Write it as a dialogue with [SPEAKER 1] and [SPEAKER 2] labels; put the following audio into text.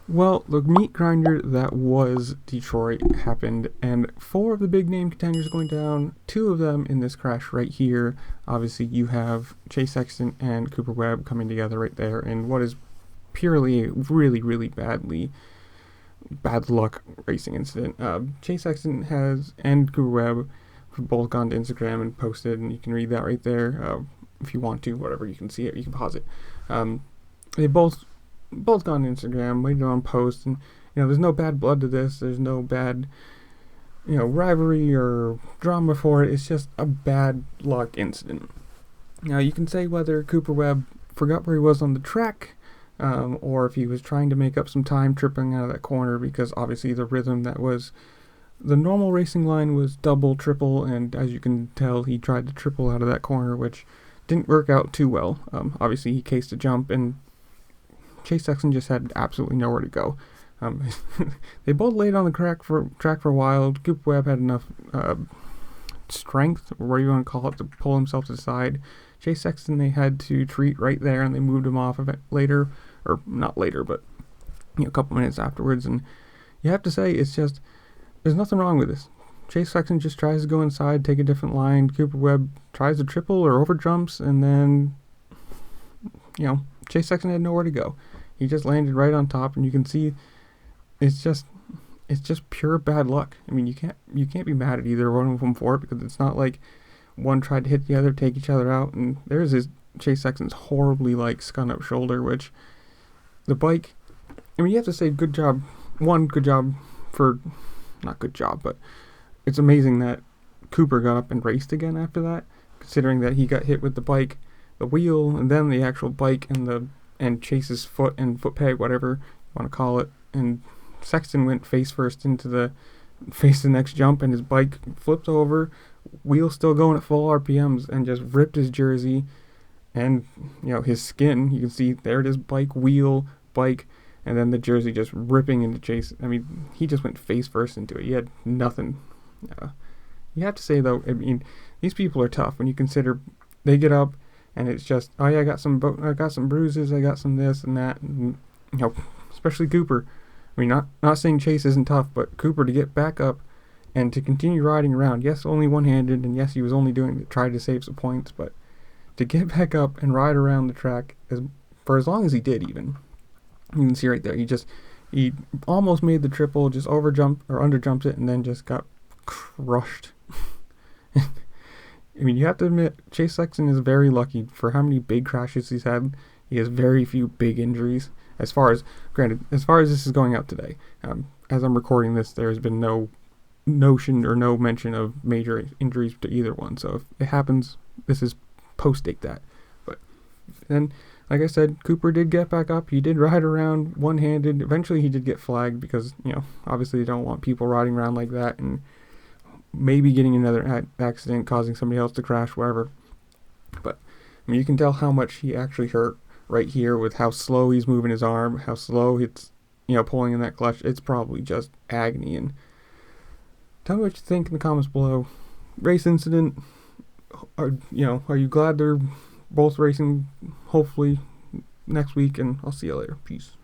[SPEAKER 1] Well, the meat grinder that was Detroit happened, and 4 of the big name contenders going down, 2 of them in this crash right here. Obviously, you have Chase Sexton and Cooper Webb coming together right there in what is purely a really, really bad luck racing incident. Chase Sexton and Cooper Webb have both gone to Instagram and posted, and you can read that right there if you want to, whatever, you can see it, you can pause it. They both gone to Instagram, later on post, and there's no bad blood to this. There's no bad rivalry or drama for it. It's just a bad luck incident. Now you can say whether Cooper Webb forgot where he was on the track, or if he was trying to make up some time tripping out of that corner, because obviously the rhythm that was the normal racing line was double, triple, and as you can tell, he tried to triple out of that corner, which didn't work out too well. Obviously he cased a jump, and Chase Sexton just had absolutely nowhere to go. They both laid on the track for a while. Cooper Webb had enough strength, or what you want to call it, to pull himself to the side. Chase Sexton, they had to treat right there, and they moved him off of it later, or not later, but a couple minutes afterwards. And you have to say, it's just, there's nothing wrong with this. Chase Sexton just tries to go inside, take a different line. Cooper Webb tries to triple or over jumps, and then Chase Sexton had nowhere to go. He just landed right on top, and you can see it's just pure bad luck. I mean, you can't be mad at either one of them for it, because it's not like one tried to hit the other, take each other out. And there's Chase Sexton's horribly scun up shoulder, which the bike, I mean, you have to say good job for, not good job, but it's amazing that Cooper got up and raced again after that, considering that he got hit with the bike, the wheel, and then the actual bike and Chase's foot and foot peg, whatever you want to call it. And Sexton went face first into the next jump, and his bike flipped over, wheel still going at full RPMs, and just ripped his jersey and his skin. You can see there it is, bike, wheel, bike, and then the jersey just ripping into Chase. I mean, he just went face first into it. He had nothing. You have to say though, I mean, these people are tough when you consider they get up and it's just, oh yeah, I got some bruises, I got some this and that, and, especially Cooper. I mean, not saying Chase isn't tough, but Cooper, to get back up and to continue riding around, yes, only one-handed, and yes, he was only doing it to try to save some points, but to get back up and ride around the track for as long as he did, even, you can see right there, he almost made the triple, just overjumped or underjumped it, and then just got crushed. I mean, you have to admit, Chase Sexton is very lucky for how many big crashes he's had. He has very few big injuries. As far as this is going out today, as I'm recording this, there has been no notion or no mention of major injuries to either one. So if it happens, this is post-date that. But then, like I said, Cooper did get back up. He did ride around one-handed. Eventually, he did get flagged because, obviously they don't want people riding around like that and maybe getting another accident, causing somebody else to crash, wherever. But I mean, you can tell how much he actually hurt right here with how slow he's moving his arm, how slow it's pulling in that clutch. It's probably just agony. And tell me what you think in the comments below. Race incident. Are you glad they're both racing hopefully next week? And I'll see you later. Peace.